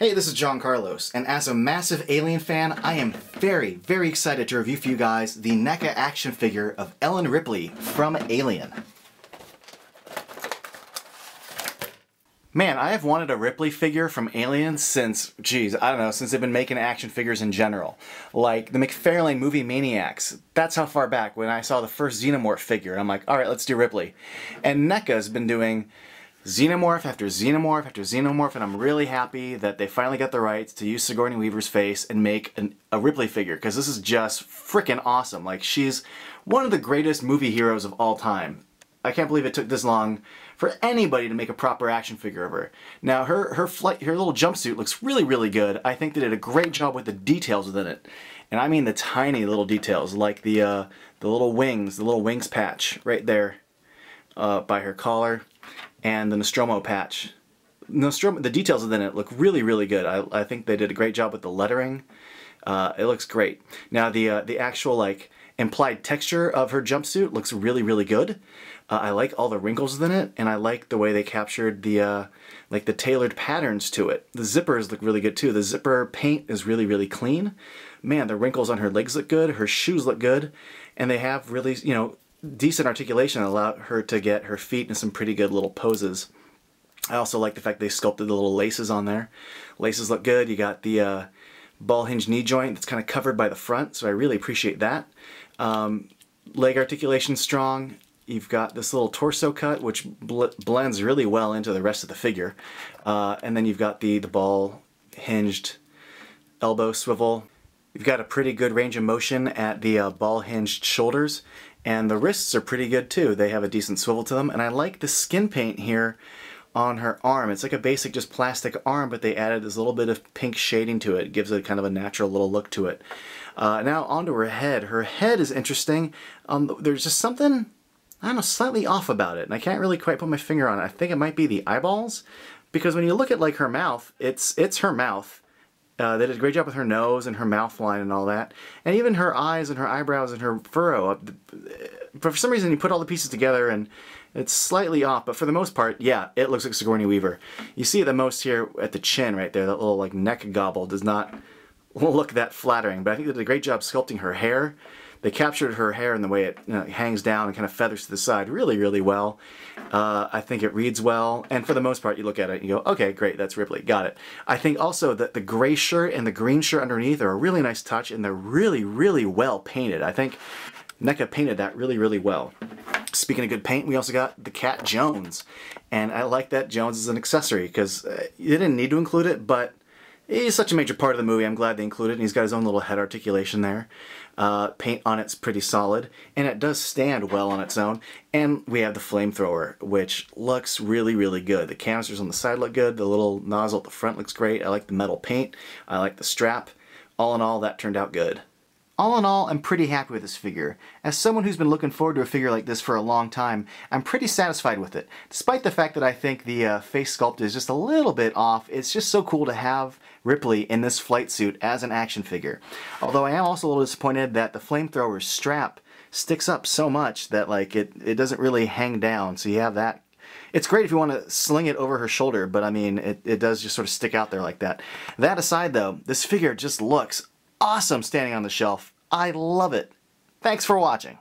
Hey, this is John Carlos, and as a massive Alien fan, I am very, very excited to review for you guys the NECA action figure of Alein Ripley from Alien. Man, I have wanted a Ripley figure from Alien since, geez, I don't know, since they've been making action figures in general. Like the McFarlane movie Maniacs. That's how far back when I saw the first Xenomorph figure. I'm like, alright, let's do Ripley. And NECA's been doing Xenomorph after Xenomorph after Xenomorph, and I'm really happy that they finally got the rights to use Sigourney Weaver's face and make a Ripley figure, because this is just freaking awesome. Like, she's one of the greatest movie heroes of all time. I can't believe it took this long for anybody to make a proper action figure of her. Now, her little jumpsuit looks really, really good. I think they did a great job with the details within it. And I mean the tiny little details, like the little wings patch right there by her collar. And the Nostromo patch. The details within it look really, really good. I think they did a great job with the lettering. It looks great. Now the actual like implied texture of her jumpsuit looks really, really good. I like all the wrinkles within it, and I like the way they captured the like the tailored patterns to it. The zippers look really good too. The zipper paint is really, really clean. Man, the wrinkles on her legs look good. Her shoes look good, and they have really, you know, decent articulation allowed her to get her feet in some pretty good little poses. I also like the fact they sculpted the little laces on there. Laces look good. You got the ball hinge knee joint that's kind of covered by the front, so I really appreciate that. Leg articulation strong. You've got this little torso cut, which blends really well into the rest of the figure. And then you've got the ball hinged elbow swivel. You've got a pretty good range of motion at the ball hinged shoulders. And the wrists are pretty good too. They have a decent swivel to them. And I like the skin paint here on her arm. It's like a basic just plastic arm, but they added this little bit of pink shading to it. It gives it kind of a natural little look to it. Now onto her head. Her head is interesting. There's just something, I don't know, slightly off about it. And I can't really quite put my finger on it. I think it might be the eyeballs. Because when you look at like her mouth, it's her mouth. They did a great job with her nose and her mouth line and all that. And even her eyes and her eyebrows and her furrow. But for some reason you put all the pieces together and it's slightly off, but for the most part, yeah, it looks like Sigourney Weaver. You see it the most here at the chin right there. That little like neck gobble does not look that flattering, but I think they did a great job sculpting her hair. They captured her hair in the way it, you know, hangs down and kind of feathers to the side really, really well. I think it reads well, and for the most part you look at it and you go, okay, great, that's Ripley, got it. I think also that the gray shirt and the green shirt underneath are a really nice touch, and they're really, really well painted. I think NECA painted that really, really well. Speaking of good paint, we also got the cat Jones, and I like that Jones is an accessory because you didn't need to include it, but he's such a major part of the movie. I'm glad they included it, and he's got his own little head articulation there. Paint on it's pretty solid, and it does stand well on its own. And we have the Flamethrower, which looks really, really good. The canisters on the side look good. The little nozzle at the front looks great. I like the metal paint. I like the strap. All in all, that turned out good. All in all, I'm pretty happy with this figure. As someone who's been looking forward to a figure like this for a long time, I'm pretty satisfied with it. Despite the fact that I think the face sculpt is just a little bit off, it's just so cool to have Ripley in this flight suit as an action figure. Although I am also a little disappointed that the Flamethrower's strap sticks up so much that like it doesn't really hang down, so you have that. It's great if you want to sling it over her shoulder, but I mean, it does just sort of stick out there like that. That aside though, this figure just looks awesome standing on the shelf. I love it. Thanks for watching.